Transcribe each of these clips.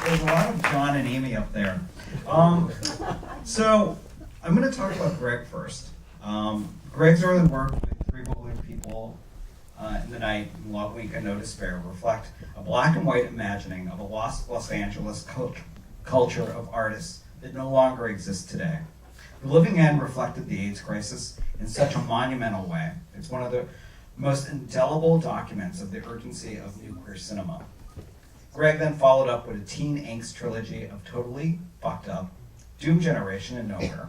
There's a lot of John and Amy up there. So I'm going to talk about Gregg first. Gregg's early work with Three Willing People in the Night, Love Week, and No Despair reflect a black and white imagining of a lost Los Angeles culture of artists that no longer exists today. The Living End reflected the AIDS crisis in such a monumental way. It's one of the most indelible documents of the urgency of new queer cinema. Gregg then followed up with a teen angst trilogy of Totally Fucked Up, Doom Generation, and Nowhere,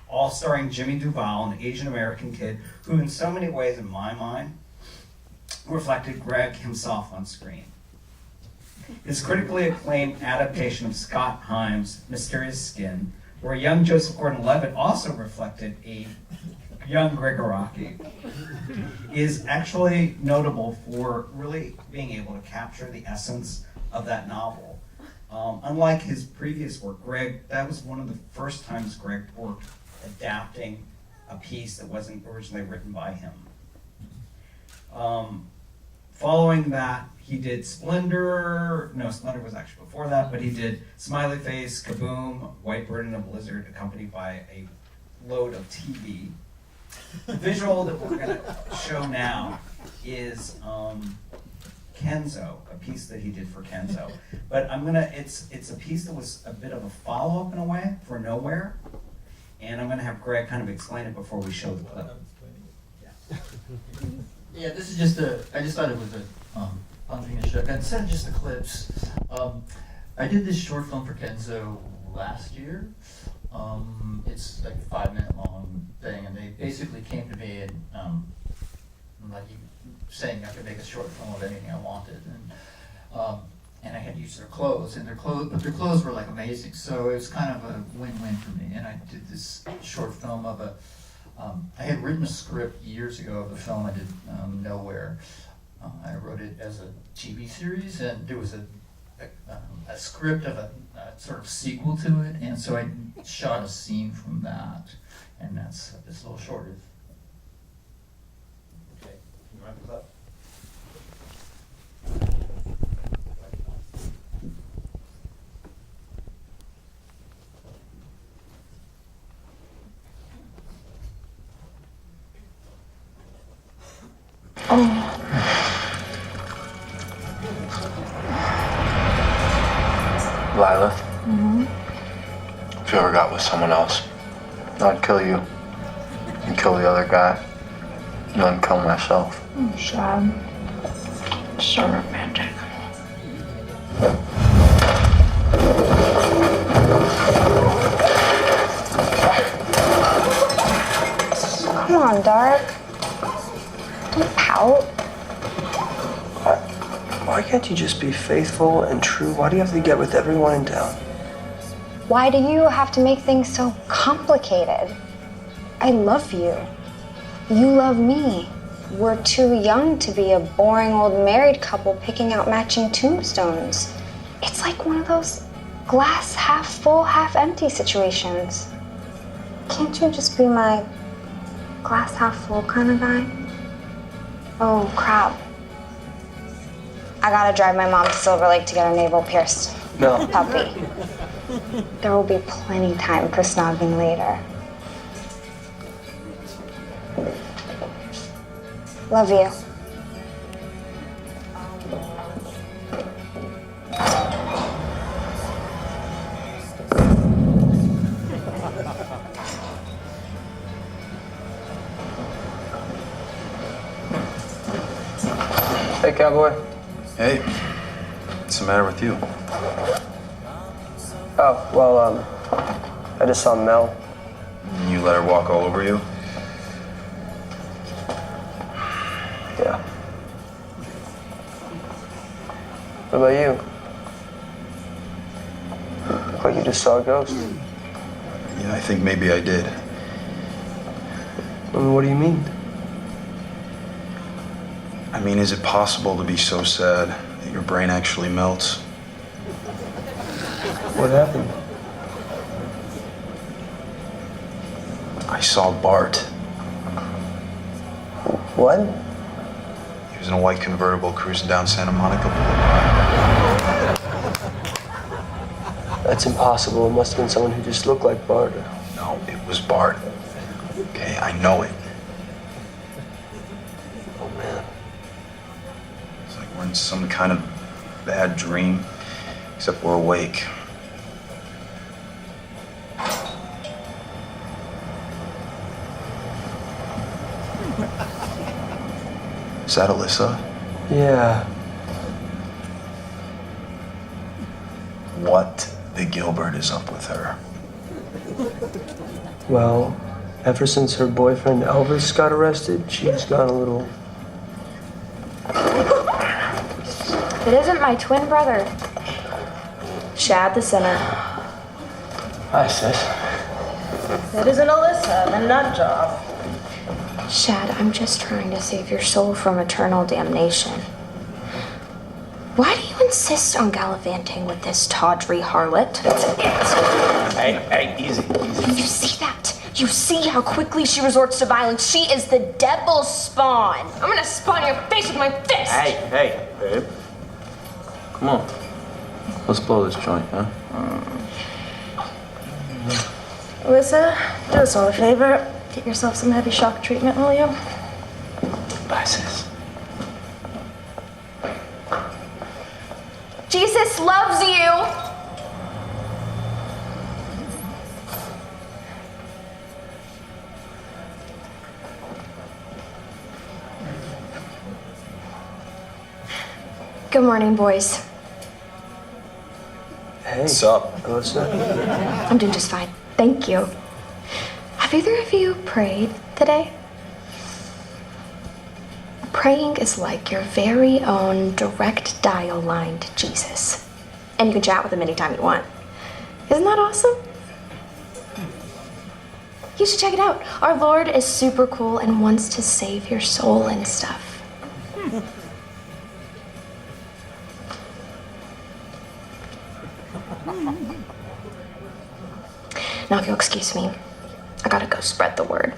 all starring Jimmy Duvall, an Asian American kid who in so many ways, in my mind, reflected Gregg himself on screen. His critically acclaimed adaptation of Scott Himes' Mysterious Skin, where young Joseph Gordon-Levitt also reflected a young Gregg Araki, is actually notable for really being able to capture the essence of that novel. Unlike his previous work, that was one of the first times Gregg worked adapting a piece that wasn't originally written by him. Following that, he did Splendor. No, Splendor was actually before that, but he did Smiley Face, Kaboom, White Bird in a Blizzard, accompanied by a load of TV. The visual that we're going to show now is Kenzo, a piece that he did for Kenzo. But it's a piece that was a bit of a follow-up in a way for Nowhere, and I'm going to have Gregg kind of explain it before we show the clip. Yeah, this is just I just thought it was a fun thing to show. Instead of just the clips, I did this short film for Kenzo last year. It's like a 5-minute long thing, and they basically came to me and like saying I could make a short film of anything I wanted, and I had to use their clothes, but their clothes were like amazing, so it was kind of a win-win for me. And I did this short film of I had written a script years ago of a film I did, Nowhere. I wrote it as a TV series, and there was a script of a sort of sequel to it, and so I shot a scene from that, and that's this little short. Okay, you want the clip? Lila, if you ever got with someone else, I'd kill you and kill the other guy and then kill myself. Sad. So romantic. Come on, Dark. Don't pout. Why can't you just be faithful and true? Why do you have to get with everyone in town? Why do you have to make things so complicated? I love you. You love me. We're too young to be a boring old married couple picking out matching tombstones. It's like one of those glass half full, half empty situations. Can't you just be my glass half full kind of guy? Oh, crap. I gotta drive my mom to Silver Lake to get her navel pierced. No. Puppy. There will be plenty time for snogging later. Love you. Hey, cowboy. Hey, what's the matter with you? Oh, well, I just saw Mel. You let her walk all over you? Yeah. What about you? Look like you just saw a ghost. Yeah, I think maybe I did. What do you mean? I mean, is it possible to be so sad that your brain actually melts? What happened? I saw Bart. What? He was in a white convertible cruising down Santa Monica Boulevard. That's impossible. It must have been someone who just looked like Bart. No, it was Bart. Okay, I know it. Oh, man. It's like we're in some kind of bad dream, except we're awake. Is that Alyssa? Yeah. What the Gilbert is up with her? Well, ever since her boyfriend Elvis got arrested, she's gone a little... It isn't my twin brother. Shad the sinner. Hi, sis. It isn't Alyssa, the nut job. Shad, I'm just trying to save your soul from eternal damnation. Why do you insist on gallivanting with this tawdry harlot? Hey, easy. You see that? You see how quickly she resorts to violence? She is the devil's spawn. I'm gonna spawn your face with my fist. Hey, babe. Come on. Let's blow this joint, huh? Alyssa, do us all a favor. Get yourself some heavy shock treatment, will you? Bye, sis. Jesus loves you. Good morning, boys. Hey. What's up? Alyssa? I'm doing just fine. Thank you. Have either of you prayed today? Praying is like your very own direct dial line to Jesus. And you can chat with him anytime you want. Isn't that awesome? You should check it out. Our Lord is super cool and wants to save your soul and stuff. Now, if you'll excuse me, I gotta go spread the word.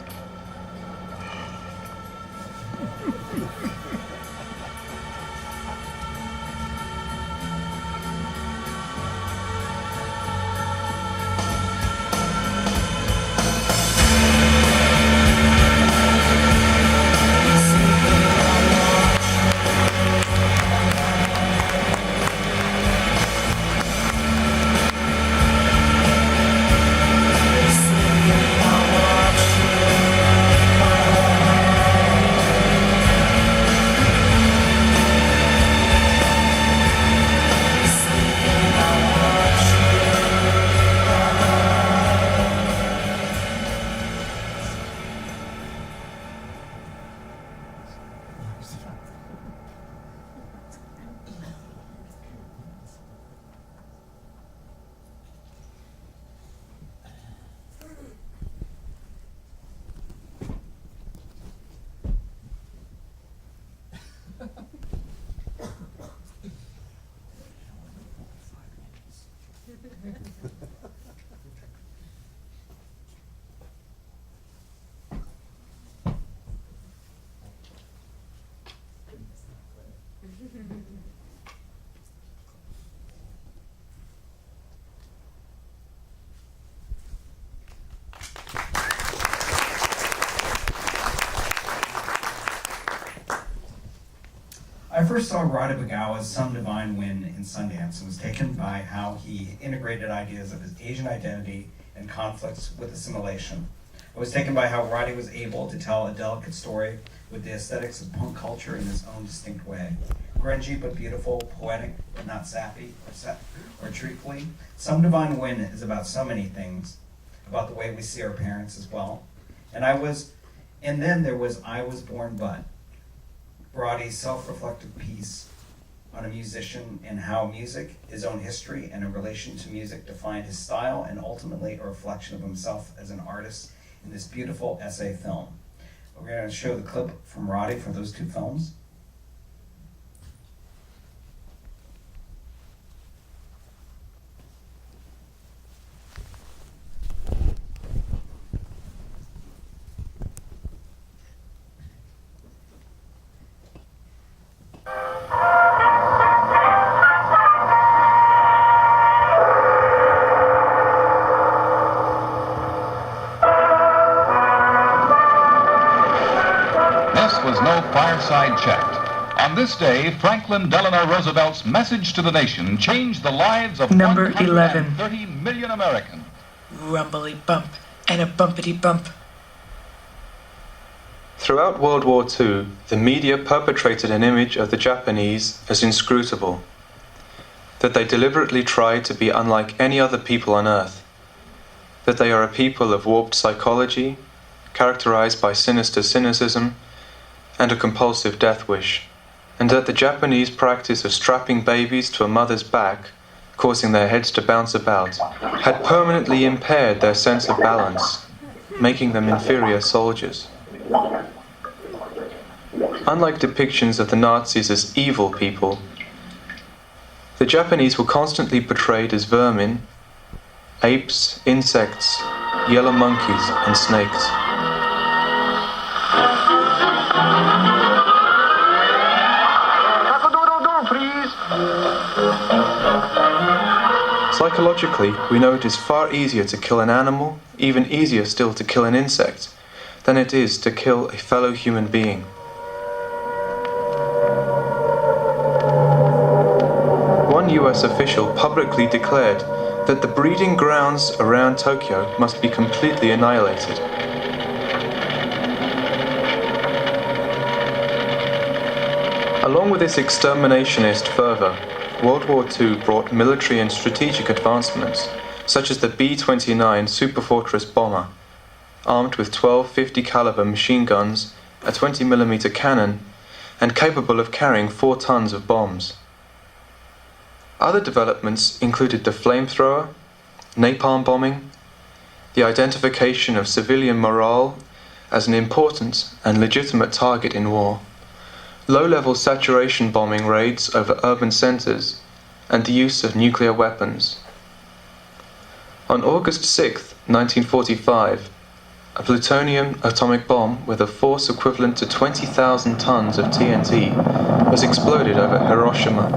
I first saw Roddy Bogawa's Some Divine Wind in Sundance and was taken by how he integrated ideas of his Asian identity and conflicts with assimilation. I was taken by how Roddy was able to tell a delicate story with the aesthetics of punk culture in his own distinct way. Grungy but beautiful, poetic but not sappy or treacly. Some Divine Wind is about so many things, about the way we see our parents as well. And then there was I Was Born But, Roddy's self-reflective piece on a musician and how music, his own history, and a relation to music defined his style and ultimately a reflection of himself as an artist in this beautiful essay film. We're going to show the clip from Roddy for those two films. On this day, Franklin Delano Roosevelt's message to the nation changed the lives of Number 130 million Americans. Rumbly bump and a bumpity bump. Throughout World War II, the media perpetrated an image of the Japanese as inscrutable, that they deliberately tried to be unlike any other people on Earth, that they are a people of warped psychology, characterized by sinister cynicism and a compulsive death wish, and that the Japanese practice of strapping babies to a mother's back, causing their heads to bounce about, had permanently impaired their sense of balance, making them inferior soldiers. Unlike depictions of the Nazis as evil people, the Japanese were constantly portrayed as vermin, apes, insects, yellow monkeys, and snakes. Psychologically, we know it is far easier to kill an animal, even easier still to kill an insect, than it is to kill a fellow human being. One US official publicly declared that the breeding grounds around Tokyo must be completely annihilated. Along with this exterminationist fervor, World War II brought military and strategic advancements, such as the B-29 Superfortress bomber, armed with 12 50 caliber machine guns, a 20mm cannon, and capable of carrying 4 tons of bombs. Other developments included the flamethrower, napalm bombing, the identification of civilian morale as an important and legitimate target in war, low-level saturation bombing raids over urban centers, and the use of nuclear weapons. On August 6, 1945, a plutonium atomic bomb with a force equivalent to 20,000 tons of TNT was exploded over Hiroshima.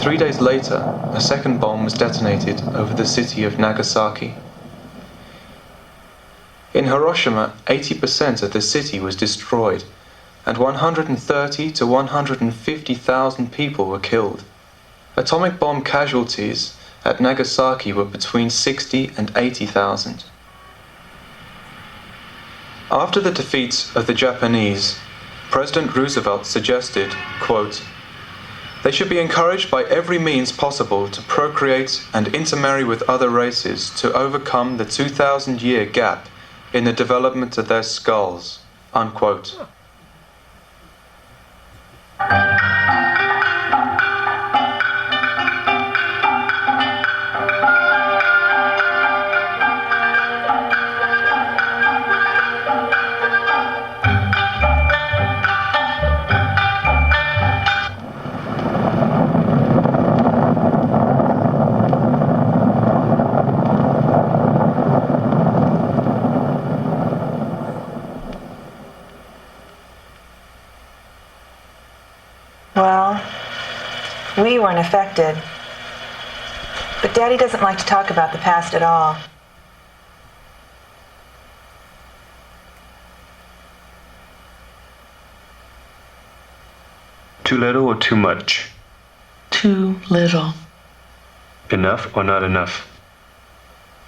3 days later, a second bomb was detonated over the city of Nagasaki. In Hiroshima, 80% of the city was destroyed, and 130 to 150,000 people were killed. Atomic bomb casualties at Nagasaki were between 60 and 80,000. After the defeat of the Japanese, President Roosevelt suggested, quote, "They should be encouraged by every means possible to procreate and intermarry with other races to overcome the 2,000-year gap in the development of their skulls," unquote. Well, we weren't affected. But Daddy doesn't like to talk about the past at all. Too little or too much? Too little. Enough or not enough?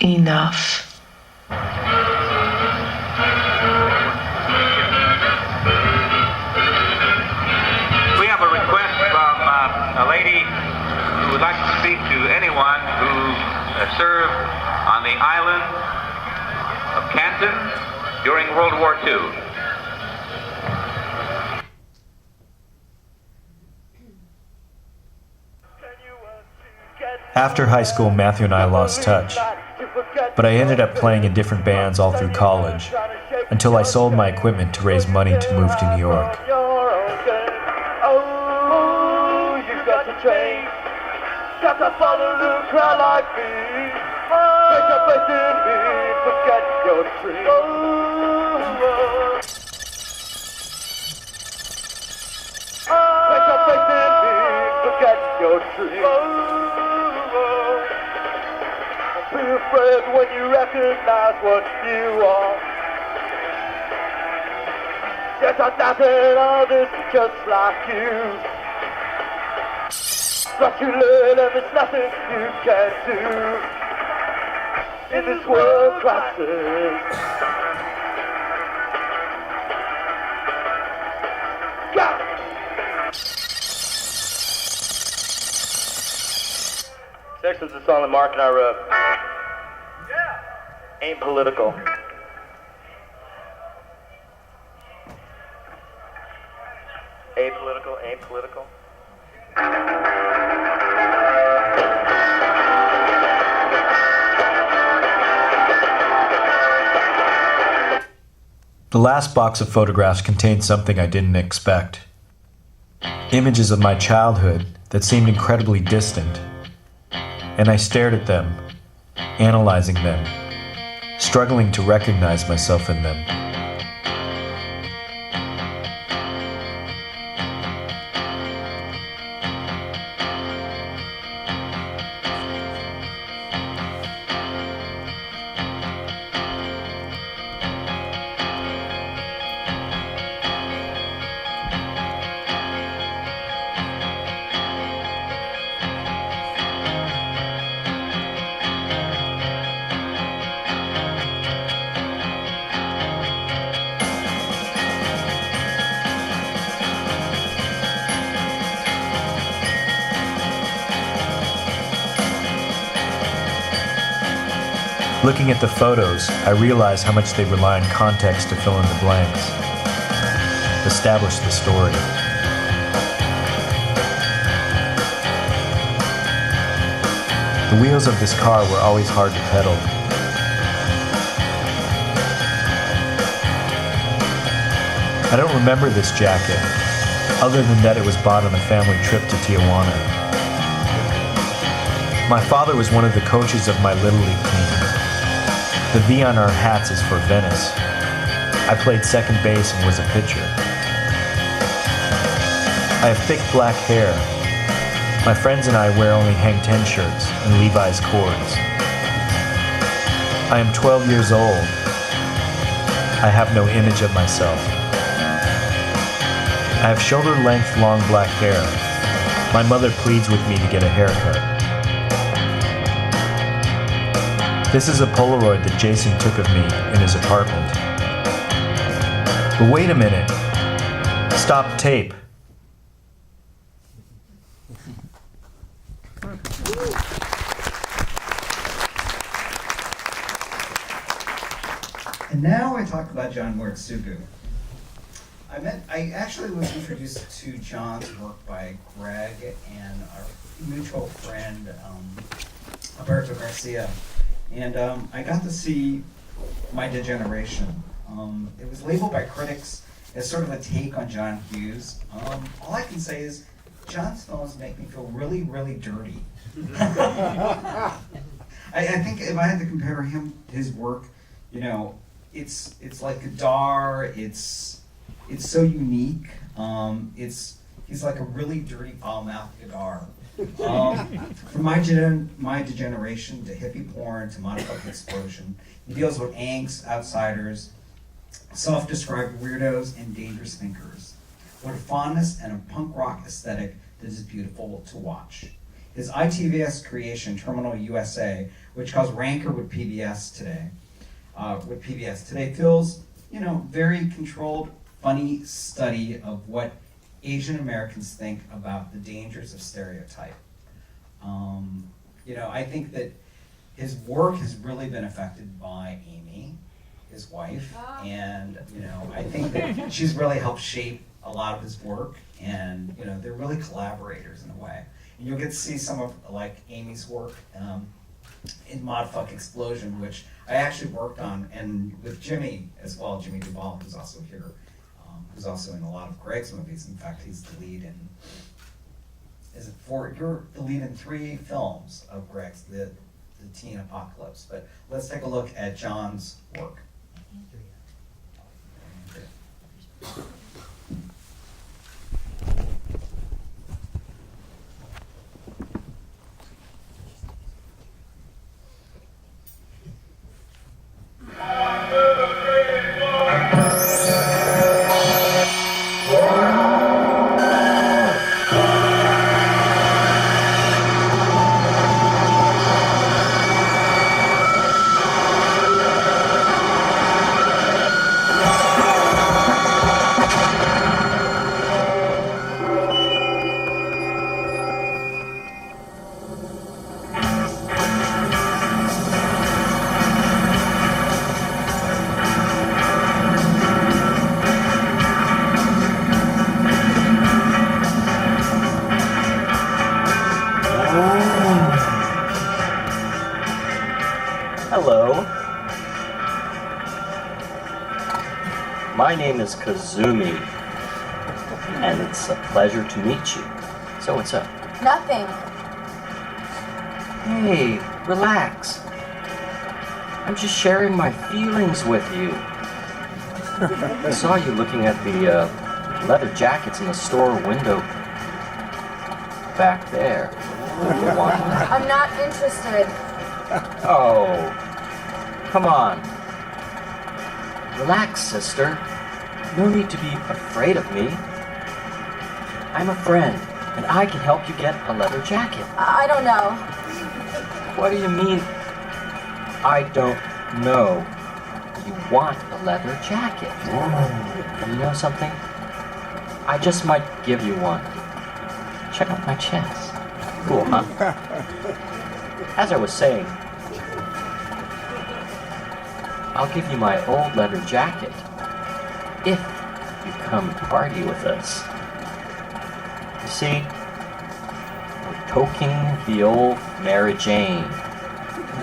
Enough. We have a request from a lady who would like to speak to anyone who served on the island of Canton during World War II. After high school, Matthew and I lost touch, but I ended up playing in different bands all through college, until I sold my equipment to raise money to move to New York. Got to follow the crowd like me. Take a place in me, forget your dreams. Take a place in me, forget your dreams. Be afraid when you recognize what you are. There's a thousand others just like you. But you learn and there's nothing you can do in this world crisis. Next is the song that Mark and I wrote. Ain't political. Apolitical, ain't political. The last box of photographs contained something I didn't expect. Images of my childhood that seemed incredibly distant. And I stared at them, analyzing them, struggling to recognize myself in them. Looking at the photos, I realize how much they rely on context to fill in the blanks, establish the story. The wheels of this car were always hard to pedal. I don't remember this jacket, other than that it was bought on a family trip to Tijuana. My father was one of the coaches of my Little League team. The V on our hats is for Venice. I played second base and was a pitcher. I have thick black hair. My friends and I wear only Hang Ten shirts and Levi's cords. I am 12 years old. I have no image of myself. I have shoulder-length long black hair. My mother pleads with me to get a haircut. This is a Polaroid that Jason took of me in his apartment. But wait a minute. Stop tape. And now I talk about Jon Moritsugu. I actually was introduced to Jon's work by Gregg and our mutual friend, Alberto Garcia. And I got to see My Degeneration. It was labeled by critics as sort of a take on John Hughes. All I can say is Jon's films make me feel really, really dirty. I think if I had to compare his work, you know, it's like Godard. It's so unique. He's like a really dirty foul-mouthed Godard. From my Degeneration to hippie porn to motherfucking explosion, he deals with angst, outsiders, self-described weirdos, and dangerous thinkers. What a fondness and a punk rock aesthetic that is beautiful to watch. His ITVS creation, Terminal USA, which caused rancor with PBS today, feels, very controlled, funny study of what Asian Americans think about the dangers of stereotype. I think that his work has really been affected by Amy, his wife, and I think that she's really helped shape a lot of his work, and they're really collaborators in a way. And you'll get to see some of like Amy's work in Modfuck Explosion, which I actually worked on, and with Jimmy as well, Jimmy Duvall, who's also here. Who's also in a lot of Gregg's movies. In fact, he's the lead in. You're the lead in 3 films of Gregg's, the Teen Apocalypse. But let's take a look at Jon's work. Hello. My name is Kazumi, and it's a pleasure to meet you. So what's up? Nothing. Hey, relax. I'm just sharing my feelings with you. I saw you looking at the leather jackets in the store window back there. You want them? I'm not interested. Oh, come on. Relax, sister. No need to be afraid of me. I'm a friend, and I can help you get a leather jacket. I don't know. What do you mean, I don't know? You want a leather jacket. And you know something? I just might give you one. Check out my chest. Cool, huh? As I was saying, I'll give you my old leather jacket if you come party with us. You see, we're toking the old Mary Jane.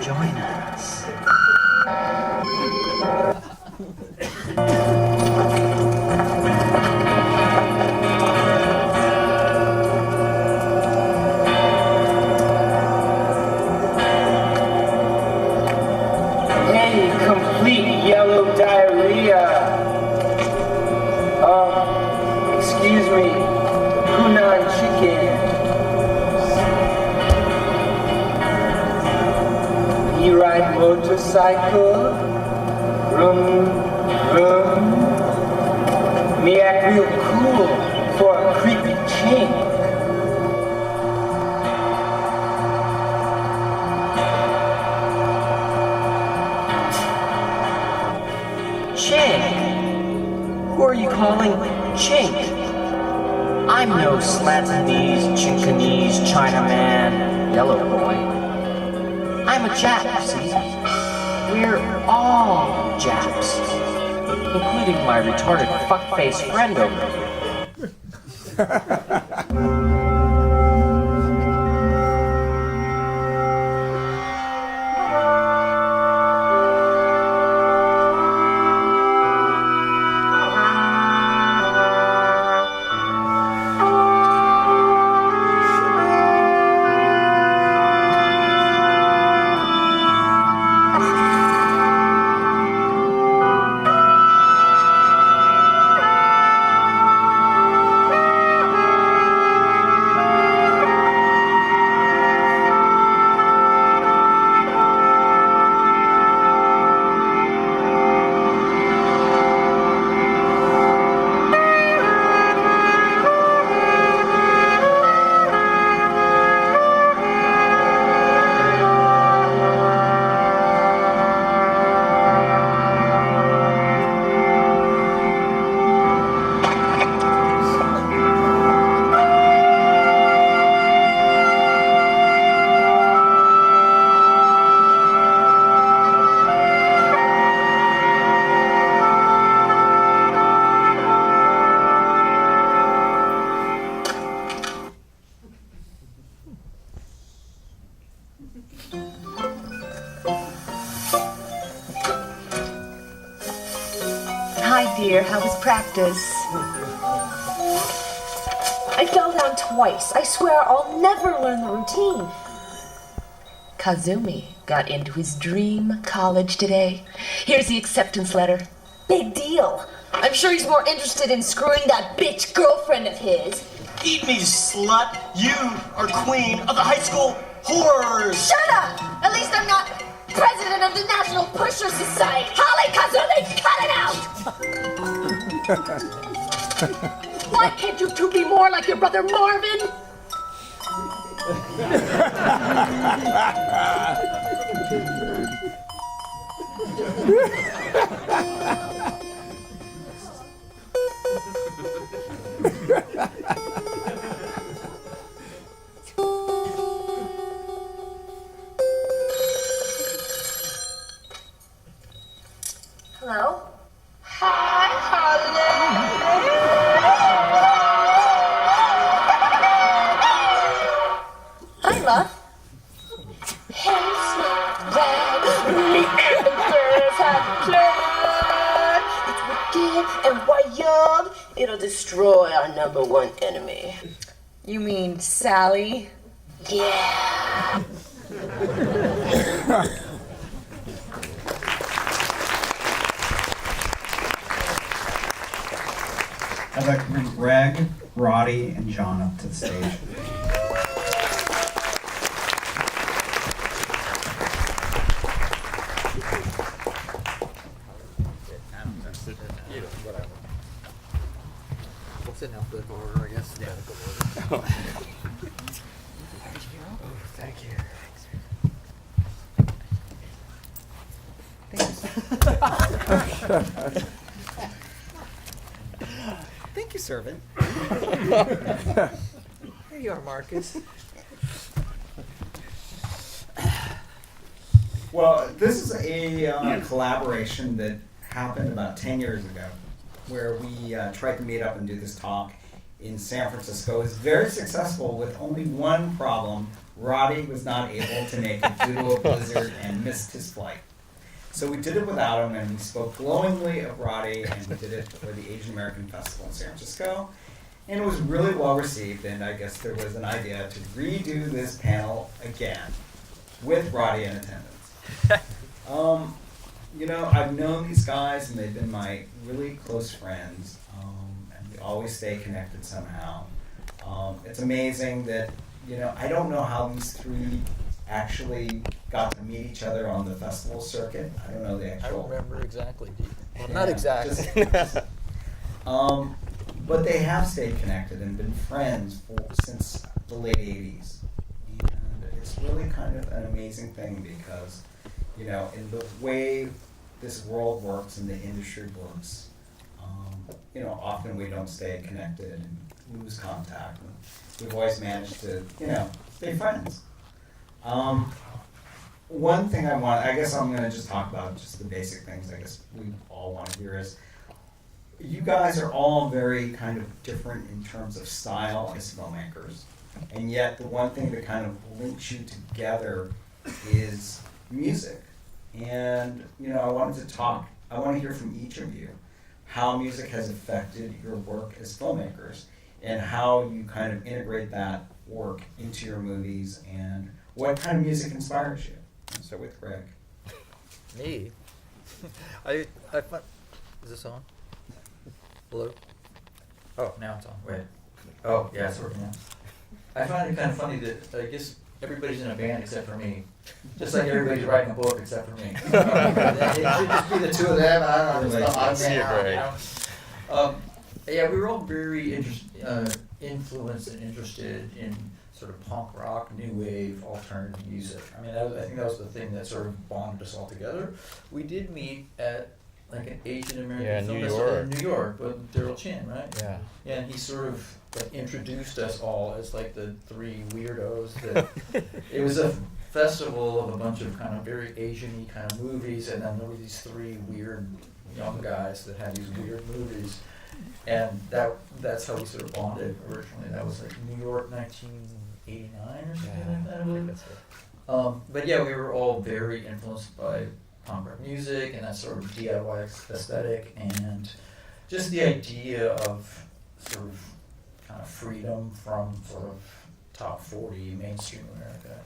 Join us. Hey, complete yellow diarrhea. Excuse me, Hunan chicken. You ride motorcycle? Vroom, vroom. Me act real cool for a creepy chink. Chink? Who are you calling Chink? I'm no Slatanese, Chinkanese, Chinaman, yellow boy. I'm a Jap, see? We're all Japs, including my retarded fuckface friend over here. Hi, dear. How was practice? I fell down twice. I swear I'll never learn the routine. Kazumi got into his dream college today. Here's the acceptance letter. Big deal. I'm sure he's more interested in screwing that bitch girlfriend of his. Eat me, slut! You are queen of the high school whores! Shut up! At least I'm not president of the National Pusher Society. Holly Kazumi, cut it out! Why can't you two be more like your brother Marvin? Hello? Hi, Holly. Hi, love. Hair slicked back, Avengers have planned. It's wicked and wild. It'll destroy our #1 enemy. You mean Sally? Yeah. I'd like to bring Gregg, Roddy, and Jon up to the stage. We'll sit in alphabetical order, I guess. Yeah. Order. Thank you. Thank you, servant. Here you are, Marcus. Well, this is a collaboration that happened about 10 years ago, where we tried to meet up and do this talk in San Francisco. It was very successful with only one problem. Roddy was not able to make it due to a blizzard and missed his flight. So we did it without him, and we spoke glowingly of Roddy, and we did it for the Asian American Festival in San Francisco. And it was really well received, and I guess there was an idea to redo this panel again with Roddy in attendance. You know, I've known these guys, and they've been my really close friends, and we always stay connected somehow. It's amazing that, you know, I don't know how these three actually got to meet each other on the festival circuit. I don't know the actual. I remember exactly. Well, Yeah, not exactly. But they have stayed connected and been friends since the late 80s. And it's really kind of an amazing thing because, you know, in the way this world works and the industry works, you know, often we don't stay connected and lose contact. And we've always managed to, you know, stay friends. One thing I guess I'm going to just talk about just the basic things I guess we all want to hear is, you guys are all very kind of different in terms of style as filmmakers. And yet the one thing that kind of links you together is music. And, you know, I want to hear from each of you how music has affected your work as filmmakers and how you kind of integrate that work into your movies and what kind of music inspires you. Let's start with Gregg. Me? I find, is this on? Hello? Oh, now it's on. Wait. Oh, yeah, it's working now. I find it kind of funny that I guess everybody's in a band except for me. Just like everybody's writing a book except for me. It should just be the two of them. I don't know. Yeah, we were all very influenced and interested in sort of punk rock, new wave, alternative music. I mean, I think that was the thing that sort of bonded us all together. We did meet at like an Asian American film festival in New York with Daryl Chin, right? Yeah. Yeah, and he sort of like introduced us all as like the three weirdos. That it was a festival of a bunch of kind of very Asian-y kind of movies, and then there were these three weird young guys that had these weird movies, and that's how we sort of bonded originally. That was like New York, 1989 or something like that, I believe. That's it. But yeah, we were all very influenced by punk rock music and that sort of DIY aesthetic, and just the idea of sort of kind of freedom from sort of top 40 mainstream America.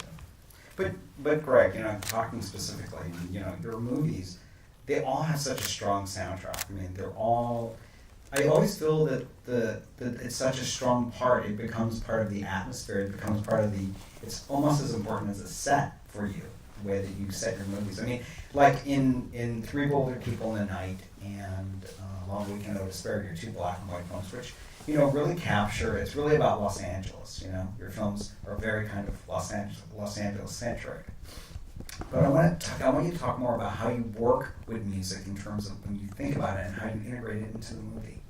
But Gregg, you know, talking specifically, you know, your movies, they all have such a strong soundtrack. I mean, they're all. I always feel that that it's such a strong part. It becomes part of the atmosphere. It becomes part of the. It's almost as important as a set for you, the way that you set your movies. I mean, like in Three Bolder People in the Night and Long Weekend of Despair, your two black and white films, which, you know, really capture. It's really about Los Angeles. You know, your films are very kind of Los Angeles centric. But I want you to talk more about how you work with music in terms of when you think about it and how you integrate it into the movie.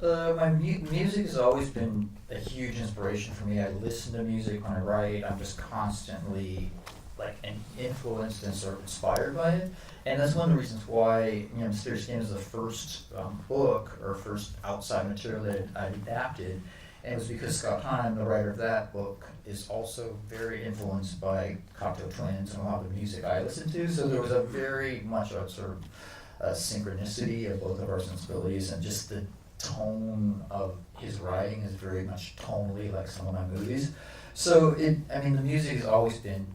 My music has always been a huge inspiration for me. I listen to music when I write. I'm just constantly like influenced and sort of inspired by it. And that's one of the reasons why, you know, Mysterious Game is the first book or first outside material that I adapted. And it was because Scott Hahn, the writer of that book, is also very influenced by Cocteau Twins and a lot of the music I listen to. So there was a very much a sort of synchronicity of both of our sensibilities, and just the tone of his writing is very much tonally like some of my movies. So the music has always been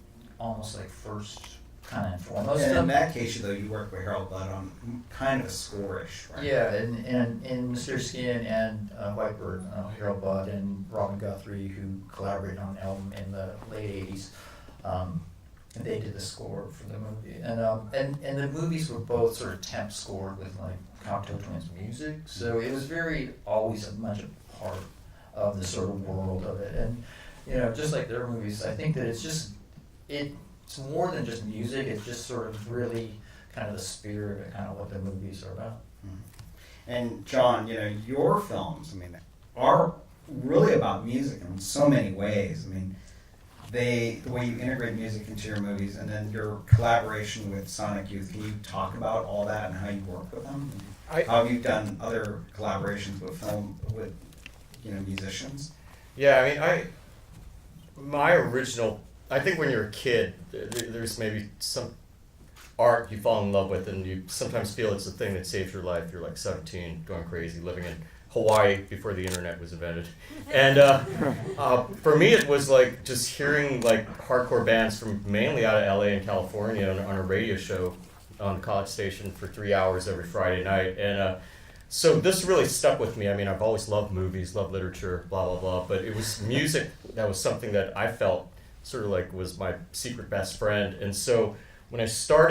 almost like first kind of foremost. And in that case, though, you worked with Harold Budd on kind of a score-ish, right? Yeah, and in Mysterious Skin and Whitebird, Harold Budd and Robin Guthrie, who collaborated on an album in the late 80s, and they did the score for the movie. And the movies were both sort of temp scored with like Cocteau Twins music, so it was very always much a part of the sort of world of it. And just like their movies, I think that it's more than just music. It's just sort of really kind of the spirit of kind of what the movies are about. And Jon, your films, are really about music in so many ways. The way you integrate music into your movies, and then your collaboration with Sonic Youth. Can you talk about all that and how you work with them? How have you done other collaborations with musicians? Yeah, my original, I think when you're a kid, there's maybe some art you fall in love with, and you sometimes feel it's the thing that saves your life. You're like 17, going crazy, living in Hawaii before the internet was invented. And for me, it was like just hearing like hardcore bands from mainly out of LA and California on a radio show on the college station for 3 hours every Friday night. And so this really stuck with me. I've always loved movies, loved literature, blah, blah, blah. But it was music that was something that I felt sort of like was my secret best friend. And so when I started